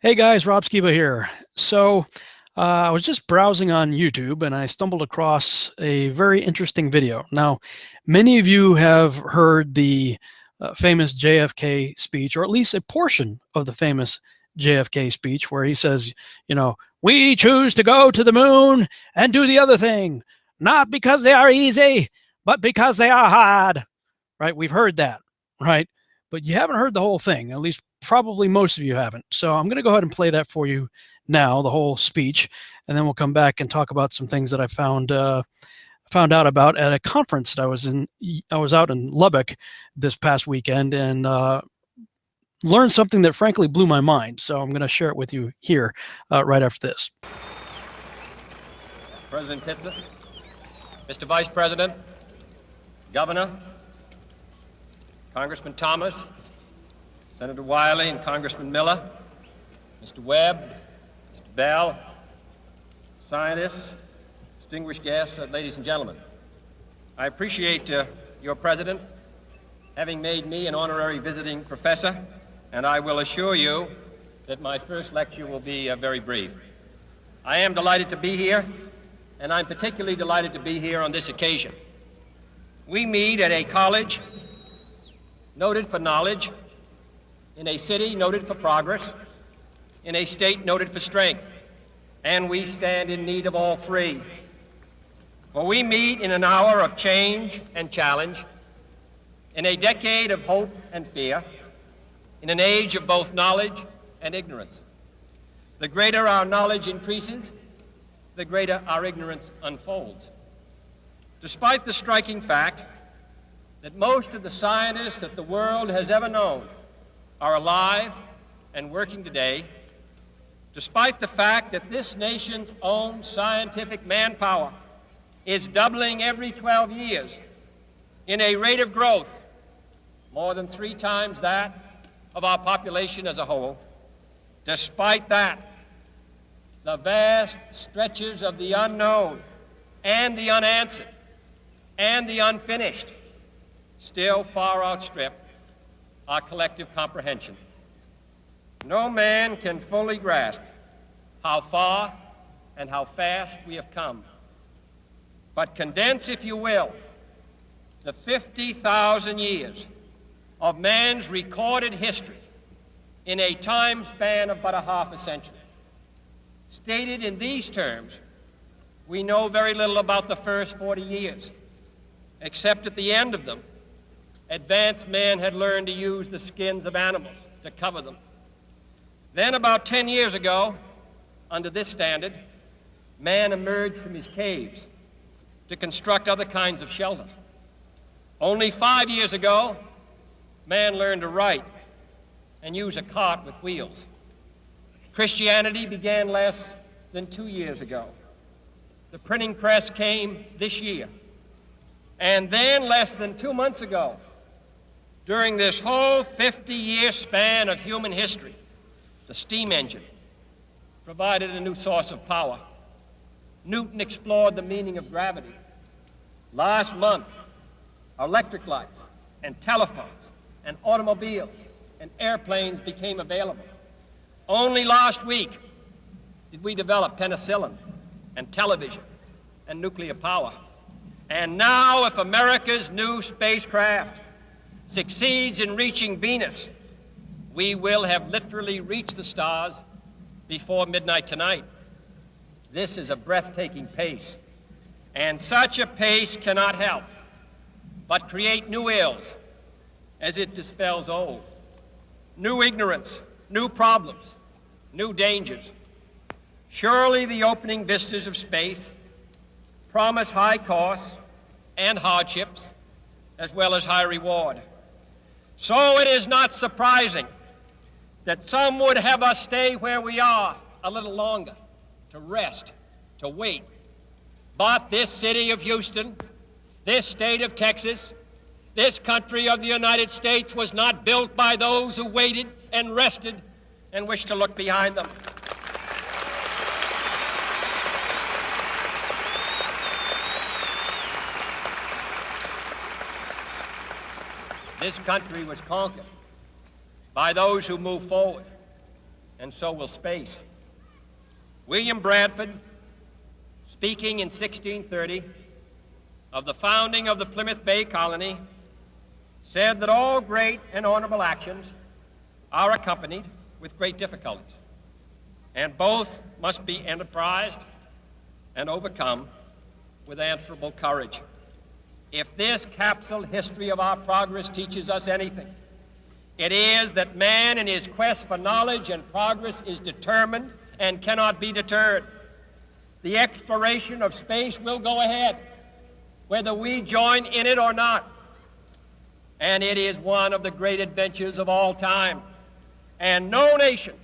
Hey guys, Rob Skiba here. I was just browsing on YouTube and I stumbled across a very interesting video. Now, many of you have heard the famous JFK speech, or at least a portion of the famous JFK speech, where he says, we choose to go to the moon and do the other thing, not because they are easy, but because they are hard. Right? We've heard that, right? But you haven't heard the whole thing, at least probably most of you haven't. So I'm going to go ahead and play that for you now, the whole speech, and then we'll come back and talk about some things that I found out about at a conference that I was in. I was out in Lubbock this past weekend and learned something that frankly blew my mind. So I'm going to share it with you here right after this. President Pitzer, Mr. Vice President, Governor, Congressman Thomas, Senator Wiley and Congressman Miller, Mr. Webb, Mr. Bell, scientists, distinguished guests, ladies and gentlemen. I appreciate your president having made me an honorary visiting professor, and I will assure you that my first lecture will be very brief. I am delighted to be here, and I'm particularly delighted to be here on this occasion. We meet at a college noted for knowledge, in a city noted for progress, in a state noted for strength, and we stand in need of all three. For we meet in an hour of change and challenge, in a decade of hope and fear, in an age of both knowledge and ignorance. The greater our knowledge increases, the greater our ignorance unfolds. Despite the striking fact that most of the scientists that the world has ever known are alive and working today, despite the fact that this nation's own scientific manpower is doubling every 12 years in a rate of growth more than 3 times that of our population as a whole, despite that, the vast stretches of the unknown and the unanswered and the unfinished still far outstrip our collective comprehension. No man can fully grasp how far and how fast we have come. But condense, if you will, the 50,000 years of man's recorded history in a time span of but a half a century. Stated in these terms, we know very little about the first 40 years, except at the end of them, advanced man had learned to use the skins of animals to cover them. Then about 10 years ago, under this standard, man emerged from his caves to construct other kinds of shelter. Only 5 years ago, man learned to write and use a cart with wheels. Christianity began less than 2 years ago. The printing press came this year. And then less than 2 months ago, during this whole 50-year span of human history, the steam engine provided a new source of power. Newton explored the meaning of gravity. Last month, electric lights and telephones and automobiles and airplanes became available. Only last week did we develop penicillin and television and nuclear power. And now, if America's new spacecraft succeeds in reaching Venus, we will have literally reached the stars before midnight tonight. This is a breathtaking pace, and such a pace cannot help but create new ills as it dispels old. New ignorance, new problems, new dangers. Surely the opening vistas of space promise high costs and hardships, as well as high reward. So it is not surprising that some would have us stay where we are a little longer, to rest, to wait. But this city of Houston, this state of Texas, this country of the United States was not built by those who waited and rested and wished to look behind them. This country was conquered by those who moved forward and so will space. William Bradford, speaking in 1630 of the founding of the Plymouth Bay Colony, said that all great and honorable actions are accompanied with great difficulties, and both must be enterprised and overcome with answerable courage. If this capsule history of our progress teaches us anything, it is that man in his quest for knowledge and progress is determined and cannot be deterred. The exploration of space will go ahead, whether we join in it or not. And it is one of the great adventures of all time. And no nation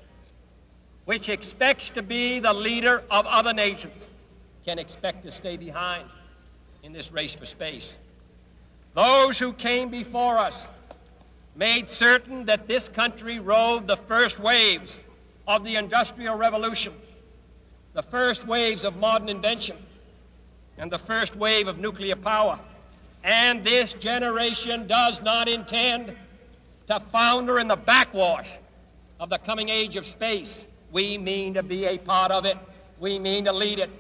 which expects to be the leader of other nations can expect to stay behind in this race for space. Those who came before us made certain that this country rode the first waves of the Industrial Revolution, the first waves of modern invention, and the first wave of nuclear power. And this generation does not intend to founder in the backwash of the coming age of space. We mean to be a part of it. We mean to lead it.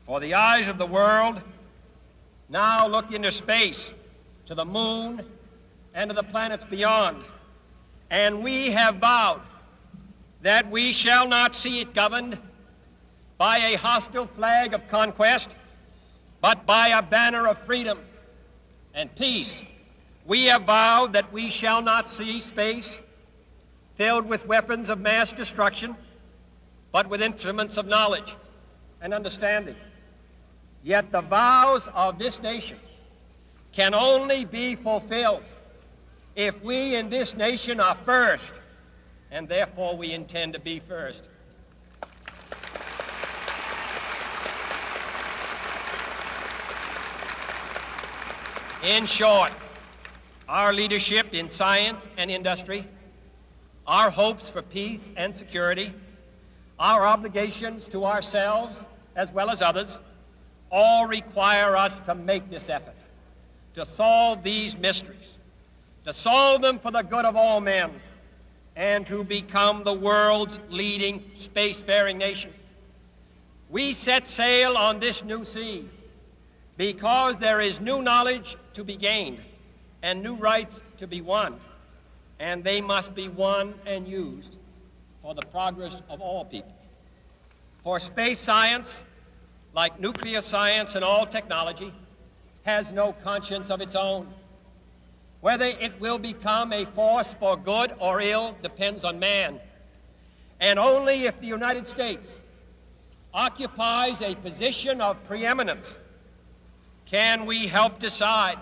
For the eyes of the world now look into space, to the moon, and to the planets beyond. And we have vowed that we shall not see it governed by a hostile flag of conquest, but by a banner of freedom and peace. We have vowed that we shall not see space filled with weapons of mass destruction, but with instruments of knowledge and understanding. Yet the vows of this nation can only be fulfilled if we in this nation are first, and therefore we intend to be first. In short, our leadership in science and industry, our hopes for peace and security, our obligations to ourselves as well as others, all require us to make this effort, to solve these mysteries, to solve them for the good of all men, and to become the world's leading spacefaring nation. We set sail on this new sea because there is new knowledge to be gained and new rights to be won, and they must be won and used for the progress of all people. For space science, like nuclear science and all technology, has no conscience of its own. Whether it will become a force for good or ill depends on man. And only if the United States occupies a position of preeminence can we help decide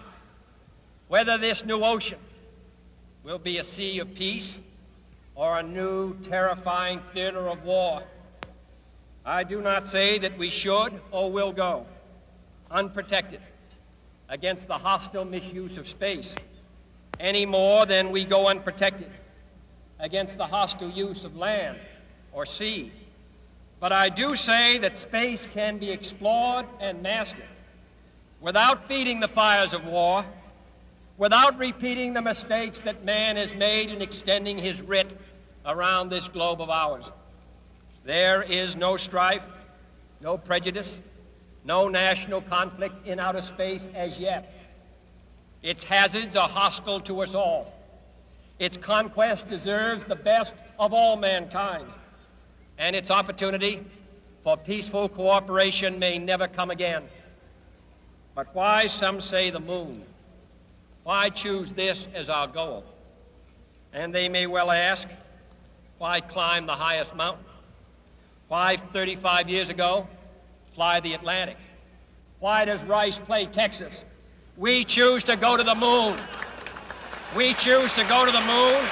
whether this new ocean will be a sea of peace or a new terrifying theater of war. I do not say that we should or will go unprotected against the hostile misuse of space any more than we go unprotected against the hostile use of land or sea. But I do say that space can be explored and mastered without feeding the fires of war, without repeating the mistakes that man has made in extending his writ around this globe of ours. There is no strife, no prejudice, no national conflict in outer space as yet. Its hazards are hostile to us all. Its conquest deserves the best of all mankind, and its opportunity for peaceful cooperation may never come again. But why, some say, the moon? Why choose this as our goal? And they may well ask, why climb the highest mountain? Why, 35 years ago, fly the Atlantic? Why does Rice play Texas? We choose to go to the moon. We choose to go to the moon.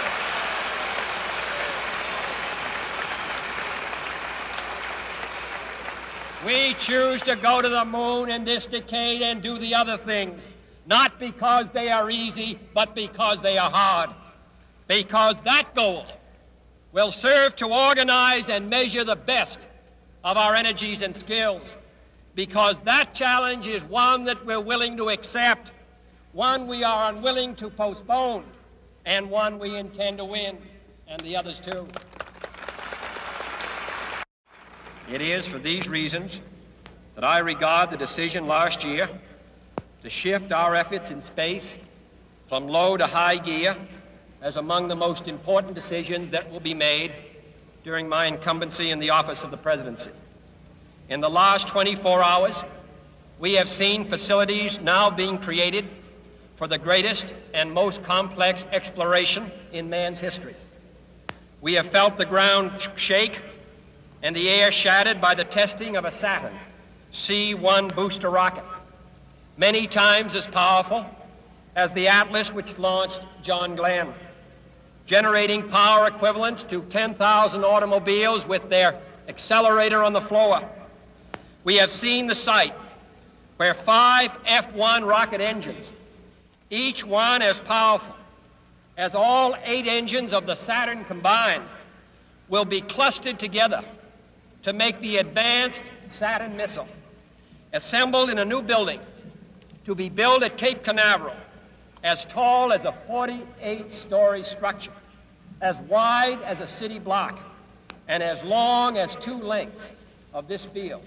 We choose to go to the moon in this decade and do the other things, not because they are easy, but because they are hard. Because that goal will serve to organize and measure the best of our energies and skills. Because that challenge is one that we're willing to accept, one we are unwilling to postpone, and one we intend to win, and the others too. It is for these reasons that I regard the decision last year to shift our efforts in space from low to high gear as among the most important decisions that will be made during my incumbency in the office of the presidency. In the last 24 hours, we have seen facilities now being created for the greatest and most complex exploration in man's history. We have felt the ground shake and the air shattered by the testing of a Saturn C-1 booster rocket, many times as powerful as the Atlas which launched John Glenn, generating power equivalents to 10,000 automobiles with their accelerator on the floor. We have seen the site where 5 F-1 rocket engines, each one as powerful as all 8 engines of the Saturn combined, will be clustered together to make the advanced Saturn missile, assembled in a new building to be built at Cape Canaveral, as tall as a 48-story structure, as wide as a city block, and as long as 2 lengths of this field.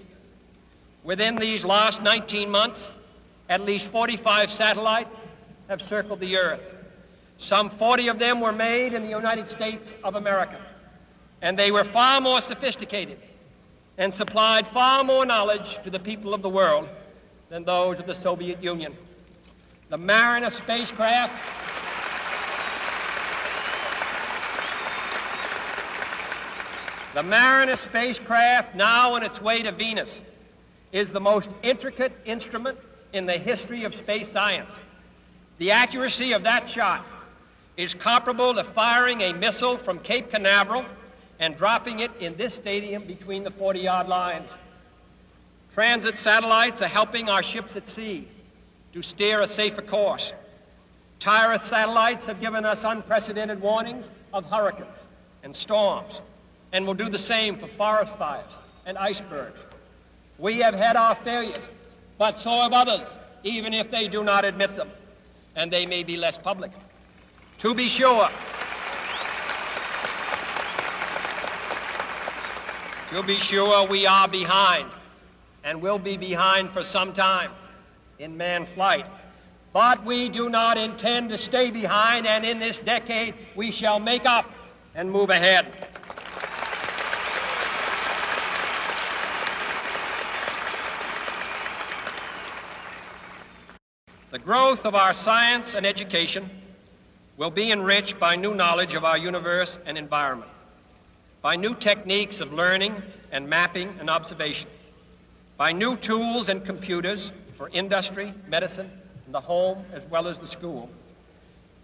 Within these last 19 months, at least 45 satellites have circled the Earth. Some 40 of them were made in the United States of America, and they were far more sophisticated and supplied far more knowledge to the people of the world than those of the Soviet Union. The Mariner spacecraft now on its way to Venus is the most intricate instrument in the history of space science. The accuracy of that shot is comparable to firing a missile from Cape Canaveral and dropping it in this stadium between the 40-yard lines. Transit satellites are helping our ships at sea to steer a safer course. Tireless satellites have given us unprecedented warnings of hurricanes and storms, and will do the same for forest fires and icebergs. We have had our failures, but so have others, even if they do not admit them, and they may be less public. To be sure, we are behind, and will be behind for some time in manned flight. But we do not intend to stay behind, and in this decade we shall make up and move ahead. The growth of our science and education will be enriched by new knowledge of our universe and environment, by new techniques of learning and mapping and observation, by new tools and computers for industry, medicine, and the home as well as the school.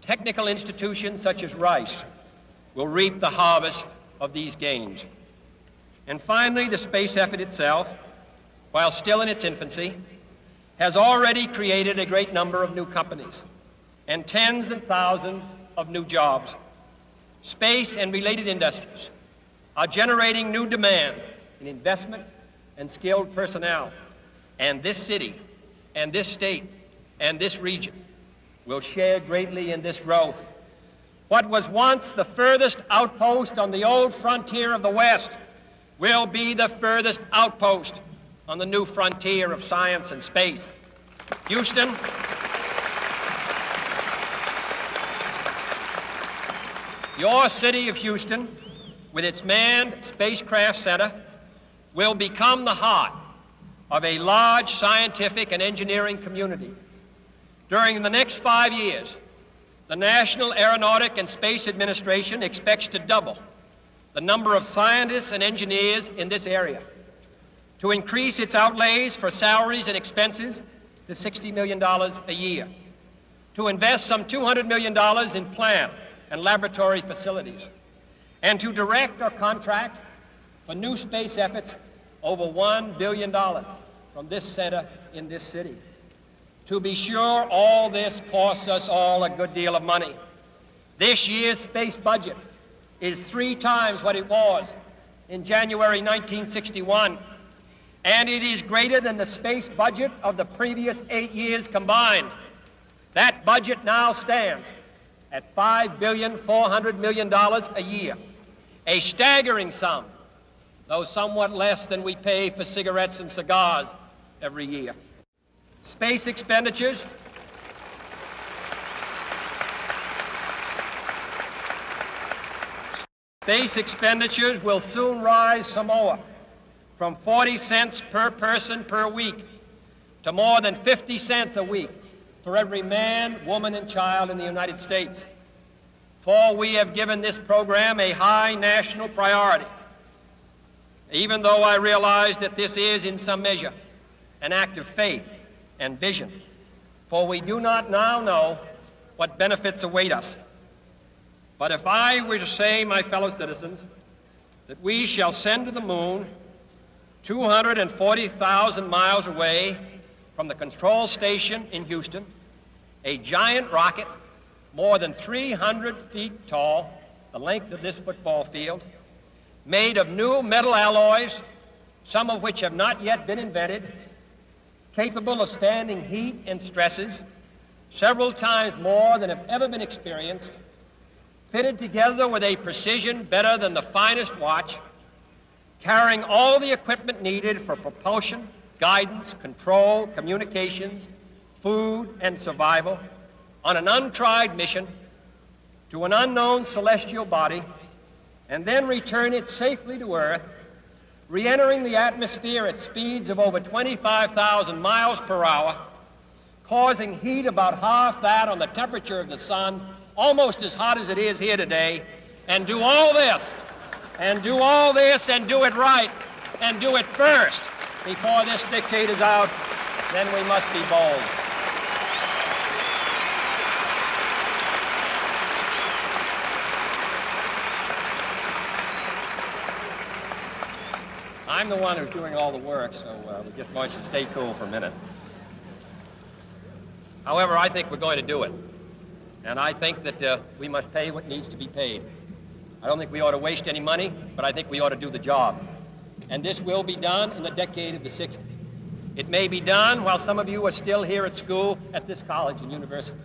Technical institutions such as Rice will reap the harvest of these gains. And finally, the space effort itself, while still in its infancy, has already created a great number of new companies and tens and thousands of new jobs. Space and related industries are generating new demands in investment and skilled personnel, and this city and this state and this region will share greatly in this growth. What was once the furthest outpost on the old frontier of the West will be the furthest outpost on the new frontier of science and space. Houston, your city of Houston, with its manned spacecraft center, will become the heart of a large scientific and engineering community. During the next 5 years, the National Aeronautic and Space Administration expects to double the number of scientists and engineers in this area, to increase its outlays for salaries and expenses to $60 million a year, to invest some $200 million in plant and laboratory facilities, and to direct or contract for new space efforts over $1 billion from this center in this city. To be sure, all this costs us all a good deal of money. This year's space budget is 3 times what it was in January 1961, and it is greater than the space budget of the previous 8 years combined. That budget now stands at $5,400,000,000 a year, a staggering sum, though somewhat less than we pay for cigarettes and cigars every year. Space expenditures will soon rise some more, from 40 cents per person per week to more than 50 cents a week for every man, woman, and child in the United States. For we have given this program a high national priority, even though I realize that this is, in some measure, an act of faith and vision, for we do not now know what benefits await us. But if I were to say, my fellow citizens, that we shall send to the moon 240,000 miles away from the control station in Houston, a giant rocket more than 300 feet tall, the length of this football field, made of new metal alloys, some of which have not yet been invented, capable of standing heat and stresses several times more than have ever been experienced, fitted together with a precision better than the finest watch, carrying all the equipment needed for propulsion, guidance, control, communications, food, and survival, on an untried mission to an unknown celestial body, and then return it safely to Earth, re-entering the atmosphere at speeds of over 25,000 miles per hour, causing heat about half that on the temperature of the sun, almost as hot as it is here today, and do all this, and do it right, and do it first before this decade is out, then we must be bold. I'm the one who's doing all the work, so we just want you to stay cool for a minute. However, I think we're going to do it. And I think that we must pay what needs to be paid. I don't think we ought to waste any money, but I think we ought to do the job. And this will be done in the decade of the 60s. It may be done while some of you are still here at school at this college and university.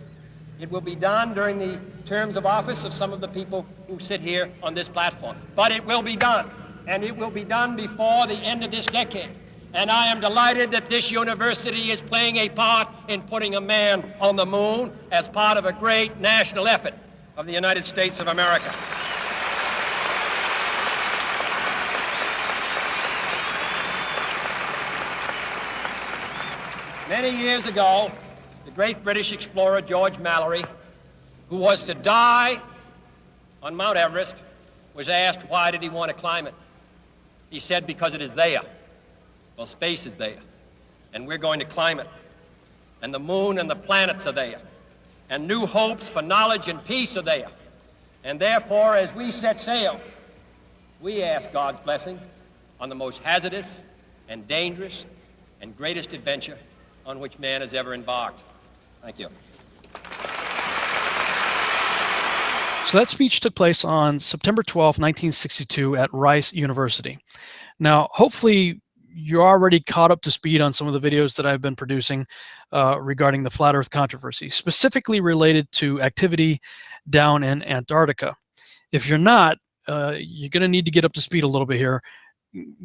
It will be done during the terms of office of some of the people who sit here on this platform. But it will be done, and it will be done before the end of this decade. And I am delighted that this university is playing a part in putting a man on the moon as part of a great national effort of the United States of America. Many years ago, the great British explorer George Mallory, who was to die on Mount Everest, was asked why did he want to climb it. He said, because it is there. Well, space is there, and we're going to climb it. And the moon and the planets are there, and new hopes for knowledge and peace are there. And therefore, as we set sail, we ask God's blessing on the most hazardous and dangerous and greatest adventure on which man has ever embarked. Thank you. So that speech took place on September 12, 1962 at Rice University. Now, hopefully, you're already caught up to speed on some of the videos that I've been producing regarding the flat Earth controversy, specifically related to activity down in Antarctica. If you're not, you're going to need to get up to speed a little bit here.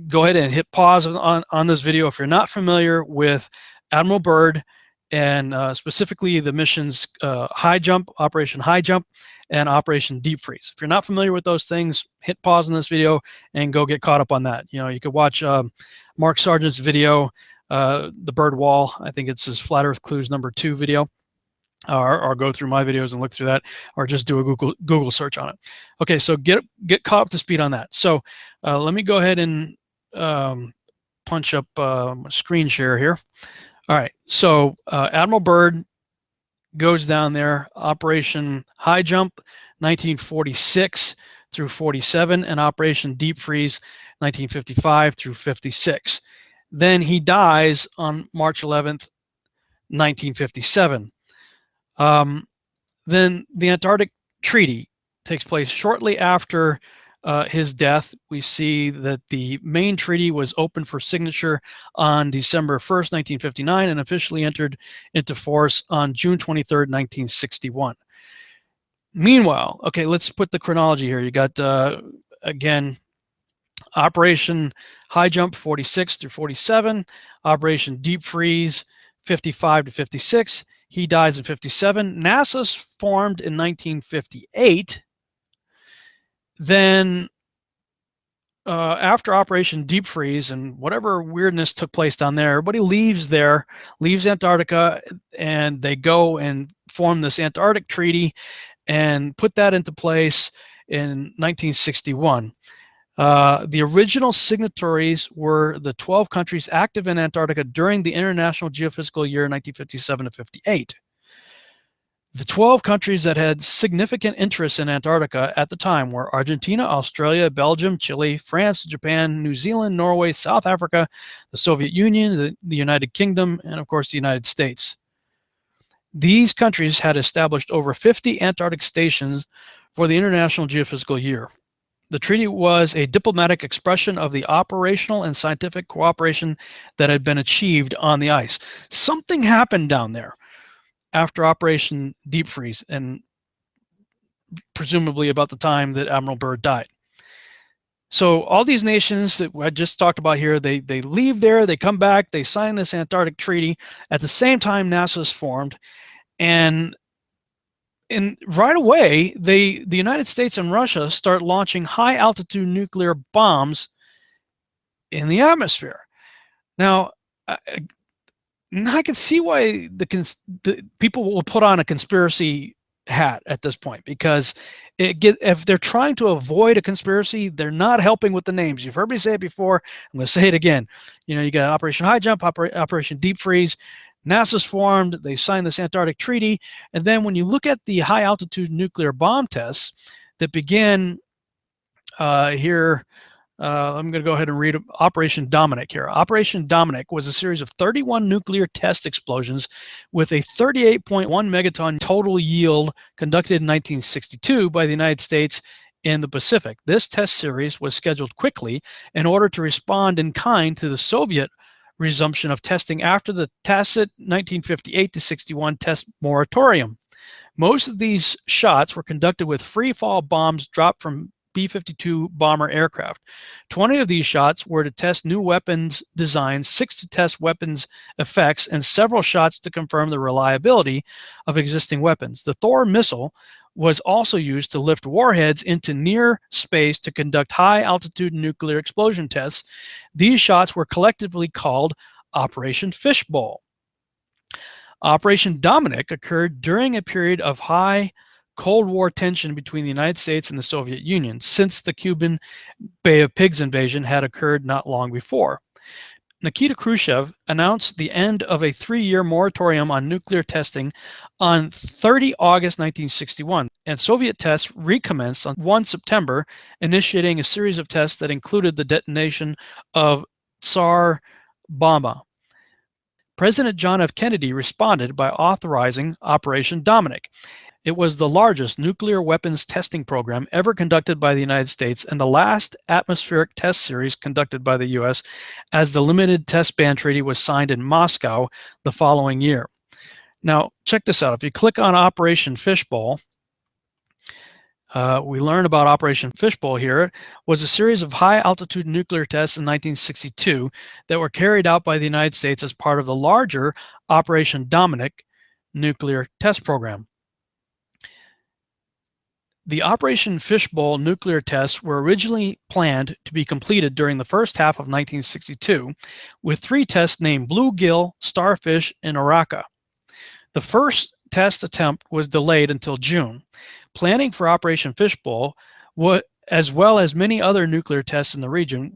Go ahead and hit pause on this video if you're not familiar with Admiral Byrd and specifically the missions High Jump, Operation High Jump, and Operation Deep Freeze. If you're not familiar with those things, hit pause on this video and go get caught up on that. You know, you could watch Mark Sargent's video, The Bird Wall. I think it's his Flat Earth Clues #2 video. Or go through my videos and look through that, or just do a Google search on it. Okay, so get caught up to speed on that. So let me go ahead and punch up screen share here. All right, so Admiral Byrd goes down there, Operation High Jump, 1946 through 47, and Operation Deep Freeze, 1955 through 56. Then he dies on March 11th, 1957. Then the Antarctic Treaty takes place shortly after his death. We see that the main treaty was open for signature on December 1st, 1959, and officially entered into force on June 23rd, 1961. Meanwhile, okay, let's put the chronology here. You got, again, Operation High Jump 46 through 47, Operation Deep Freeze 55 to 56. He dies in 57. NASA's formed in 1958. Then after Operation Deep Freeze and whatever weirdness took place down there, everybody leaves Antarctica, and they go and form this Antarctic Treaty and put that into place in 1961. The original signatories were the 12 countries active in Antarctica during the International Geophysical Year 1957 to 58. The 12 countries that had significant interest in Antarctica at the time were Argentina, Australia, Belgium, Chile, France, Japan, New Zealand, Norway, South Africa, the Soviet Union, the United Kingdom, and of course the United States. These countries had established over 50 Antarctic stations for the International Geophysical Year. The treaty was a diplomatic expression of the operational and scientific cooperation that had been achieved on the ice. Something happened down there after Operation Deep Freeze, and presumably about the time that Admiral Byrd died. So all these nations that I just talked about here, they leave there, they come back, they sign this Antarctic Treaty. At the same time, NASA is formed, and right away, the United States and Russia start launching high-altitude nuclear bombs in the atmosphere. Now, I can see why the people will put on a conspiracy hat at this point, because if they're trying to avoid a conspiracy, they're not helping with the names. You've heard me say it before. I'm going to say it again. You got Operation High Jump, Operation Deep Freeze. NASA's formed. They signed this Antarctic Treaty. And then when you look at the high-altitude nuclear bomb tests that began here, I'm going to go ahead and read Operation Dominic here. Operation Dominic was a series of 31 nuclear test explosions with a 38.1 megaton total yield conducted in 1962 by the United States in the Pacific. This test series was scheduled quickly in order to respond in kind to the Soviet resumption of testing after the tacit 1958 to 61 test moratorium. Most of these shots were conducted with free-fall bombs dropped from B-52 bomber aircraft. 20 of these shots were to test new weapons designs, 6 to test weapons effects, and several shots to confirm the reliability of existing weapons. The Thor missile was also used to lift warheads into near space to conduct high-altitude nuclear explosion tests. These shots were collectively called Operation Fishbowl. Operation Dominic occurred during a period of high Cold War tension between the United States and the Soviet Union, since the Cuban Bay of Pigs invasion had occurred not long before. Nikita Khrushchev announced the end of a 3-year moratorium on nuclear testing on 30 August 1961, and Soviet tests recommenced on 1 September, initiating a series of tests that included the detonation of Tsar Bomba. President John F. Kennedy responded by authorizing Operation Dominic. It was the largest nuclear weapons testing program ever conducted by the United States and the last atmospheric test series conducted by the U.S., as the Limited Test Ban Treaty was signed in Moscow the following year. Now, check this out. If you click on Operation Fishbowl, we learn about Operation Fishbowl here. It was a series of high-altitude nuclear tests in 1962 that were carried out by the United States as part of the larger Operation Dominic nuclear test program. The Operation Fishbowl nuclear tests were originally planned to be completed during the first half of 1962, with 3 tests named Bluegill, Starfish, and Orca. The first test attempt was delayed until June. Planning for Operation Fishbowl, as well as many other nuclear tests in the region,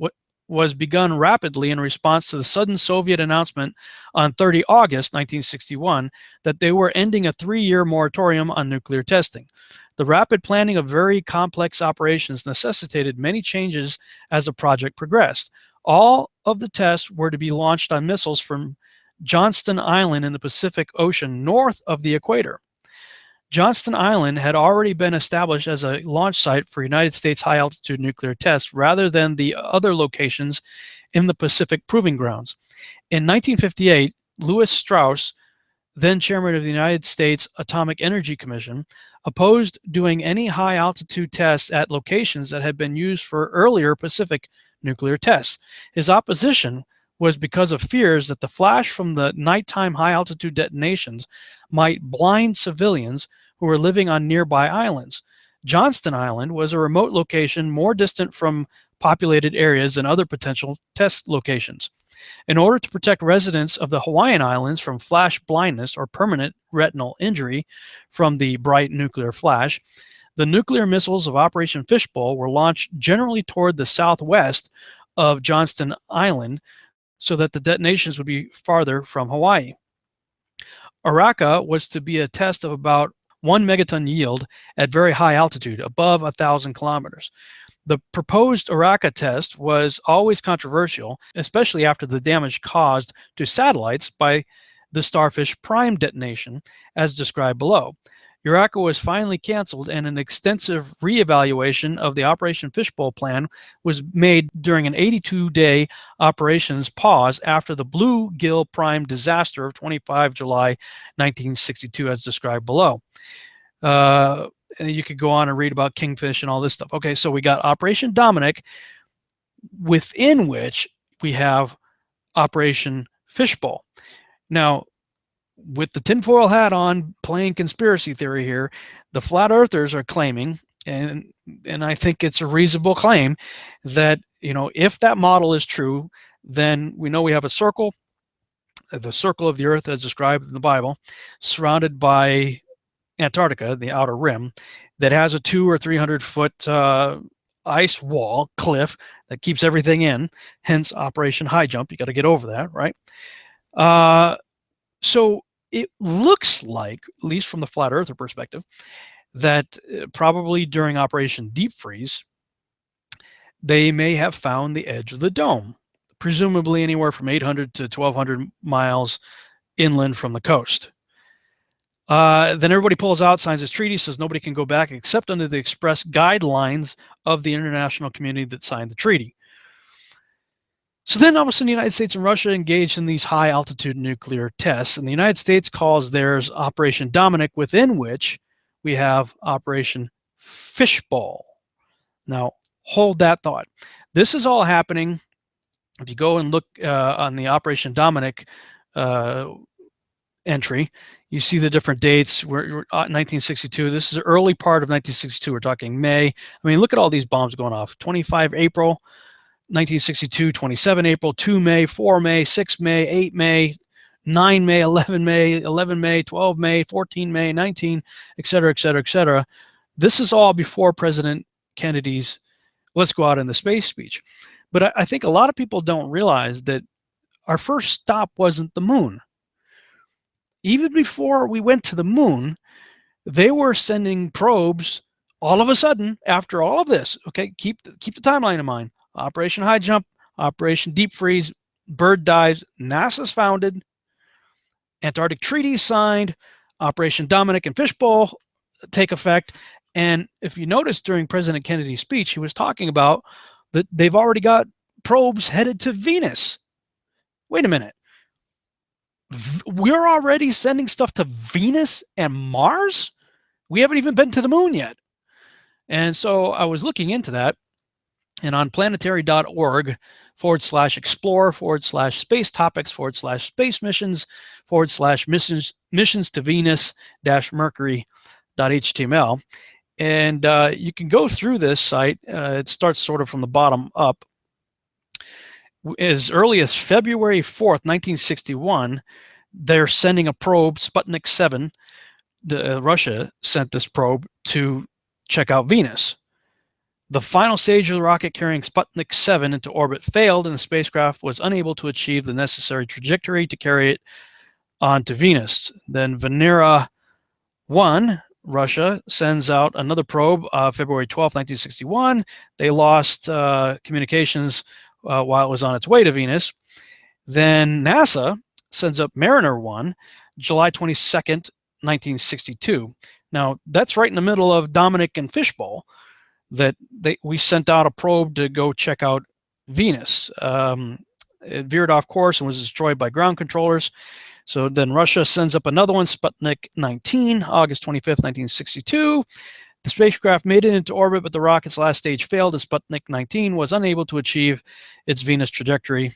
was begun rapidly in response to the sudden Soviet announcement on 30 August 1961 that they were ending a 3-year moratorium on nuclear testing. The rapid planning of very complex operations necessitated many changes as the project progressed. All of the tests were to be launched on missiles from Johnston Island in the Pacific Ocean north of the equator. Johnston Island had already been established as a launch site for United States high-altitude nuclear tests rather than the other locations in the Pacific Proving Grounds. In 1958, Lewis Strauss, then chairman of the United States Atomic Energy Commission, opposed doing any high-altitude tests at locations that had been used for earlier Pacific nuclear tests. His opposition was because of fears that the flash from the nighttime high-altitude detonations might blind civilians who were living on nearby islands. Johnston Island was a remote location more distant from populated areas than other potential test locations. In order to protect residents of the Hawaiian Islands from flash blindness or permanent retinal injury from the bright nuclear flash, the nuclear missiles of Operation Fishbowl were launched generally toward the southwest of Johnston Island so that the detonations would be farther from Hawaii. Araka was to be a test of about 1 megaton yield at very high altitude, above 1,000 kilometers. The proposed Araka test was always controversial, especially after the damage caused to satellites by the Starfish Prime detonation, as described below. Araka was finally canceled, and an extensive reevaluation of the Operation Fishbowl plan was made during an 82-day operations pause after the Bluegill Prime disaster of 25 July 1962, as described below. And you could go on and read about Kingfish and all this stuff. Okay, so we got Operation Dominic, within which we have Operation Fishbowl. Now, with the tinfoil hat on, playing conspiracy theory here, the flat earthers are claiming, and I think it's a reasonable claim, that, you know, if that model is true, then we know we have a circle, the circle of the earth as described in the Bible, surrounded by Antarctica, the outer rim, that has a 200 or 300 foot ice wall, cliff, that keeps everything in, hence Operation High Jump. You got to get over that, right? So it looks like, at least from the flat earther perspective, that probably during Operation Deep Freeze, they may have found the edge of the dome, presumably anywhere from 800 to 1,200 miles inland from the coast. Then everybody pulls out, signs this treaty, says nobody can go back except under the express guidelines of the international community that signed the treaty. So then all of a sudden the United States and Russia engaged in these high altitude nuclear tests, and the United States calls theirs Operation Dominic, within which we have Operation Fishbowl. Now hold that thought. This is all happening. If you go and look on the Operation Dominic entry, you see the different dates. We're 1962. This is the early part of 1962. We're talking May. I mean, look at all these bombs going off. 25 April, 1962, 27 April, 2 May, 4 May, 6 May, 8 May, 9 May, 11 May, 11 May, 12 May, 14 May, 19, et cetera, et cetera, et cetera. This is all before President Kennedy's "let's go out in the space" speech. But I think a lot of people don't realize that our first stop wasn't the moon. Even before we went to the moon, they were sending probes all of a sudden after all of this. Okay, keep the timeline in mind. Operation High Jump, Operation Deep Freeze, Bird dies, NASA's founded, Antarctic Treaty signed, Operation Dominic and Fishbowl take effect. And if you notice during President Kennedy's speech, he was talking about that they've already got probes headed to Venus. Wait a minute. We're already sending stuff to Venus and Mars? We haven't even been to the moon yet. And so I was looking into that, and on planetary.org/explore/space topics/space missions to Venus-Mercury.html. And you can go through this site. It starts sort of from the bottom up. As early as February 4th, 1961, they're sending a probe, Sputnik 7. Russia sent this probe to check out Venus. The final stage of the rocket carrying Sputnik 7 into orbit failed, and the spacecraft was unable to achieve the necessary trajectory to carry it onto Venus. Then Venera 1, Russia, sends out another probe, February 12th, 1961. They lost communications while it was on its way to Venus. Then NASA sends up Mariner 1, July 22nd, 1962. Now, that's right in the middle of Dominic and Fishbowl, that we sent out a probe to go check out Venus. It veered off course and was destroyed by ground controllers. So then Russia sends up another one, Sputnik 19, August 25th, 1962. The spacecraft made it into orbit, but the rocket's last stage failed, and Sputnik 19 was unable to achieve its Venus trajectory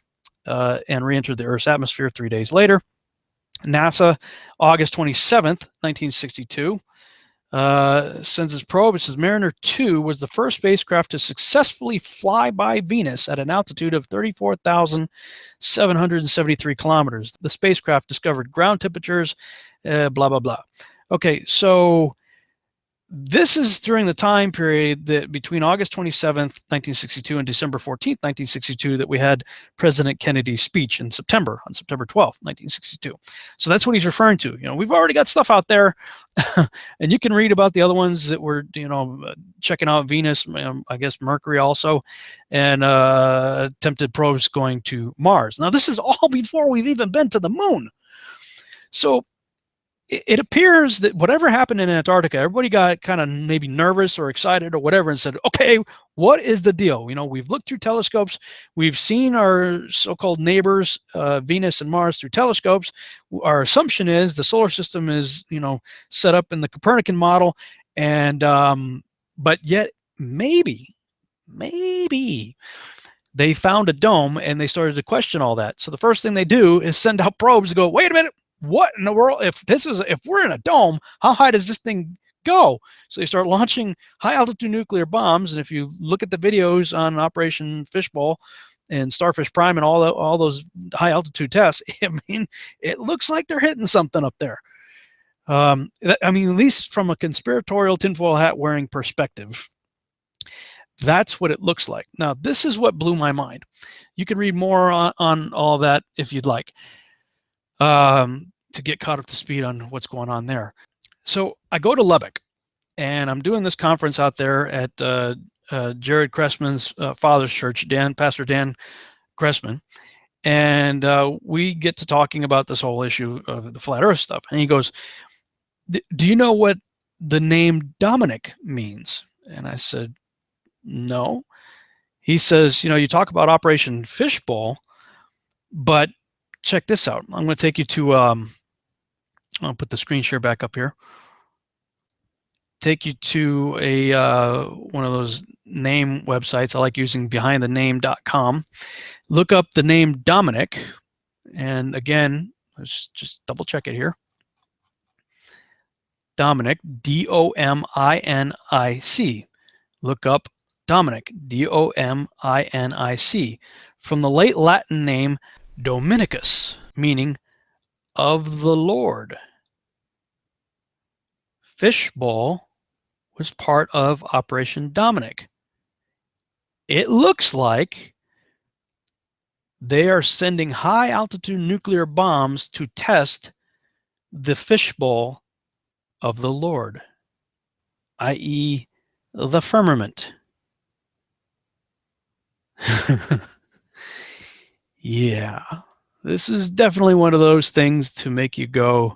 and re-entered the Earth's atmosphere 3 days later. NASA, August 27th, 1962, sends its probe. It says Mariner 2 was the first spacecraft to successfully fly by Venus at an altitude of 34,773 kilometers. The spacecraft discovered ground temperatures, blah, blah, blah. Okay, so this is during the time period that between August 27th, 1962 and December 14th, 1962, that we had President Kennedy's speech in September, on September 12th, 1962. So that's what he's referring to. We've already got stuff out there, and you can read about the other ones that were, checking out Venus, I guess Mercury also, and attempted probes going to Mars. Now, this is all before we've even been to the moon. So it appears that whatever happened in Antarctica, everybody got kind of maybe nervous or excited or whatever and said, okay, what is the deal? We've looked through telescopes. We've seen our so-called neighbors, Venus and Mars, through telescopes. Our assumption is the solar system is, set up in the Copernican model. And, but yet maybe they found a dome and they started to question all that. So the first thing they do is send out probes to go, wait a minute, what in the world? If we're in a dome, how high does this thing go? So they start launching high altitude nuclear bombs. And if you look at the videos on Operation Fishbowl and Starfish Prime and all those high altitude tests, it looks like they're hitting something up there. At least from a conspiratorial tinfoil hat wearing perspective, that's what it looks like. Now, this is what blew my mind. You can read more on all that if you'd like. To get caught up to speed on what's going on there. So I go to Lubbock, and I'm doing this conference out there at Jared Cressman's father's church, Pastor Dan Cressman, and we get to talking about this whole issue of the flat Earth stuff. And he goes, "Do you know what the name Dominic means?" And I said, "No." He says, "You talk about Operation Fishbowl, but check this out." I'm going to take you to, I'll put the screen share back up here. Take you to one of those name websites. I like using behindthename.com. Look up the name Dominic. And again, let's just double check it here. Dominic, D-O-M-I-N-I-C. Look up Dominic, D-O-M-I-N-I-C. From the late Latin name Dominicus, meaning of the Lord. Fishbowl was part of Operation Dominic. It looks like they are sending high altitude nuclear bombs to test the fishbowl of the Lord, i.e. the firmament. Yeah, this is definitely one of those things to make you go,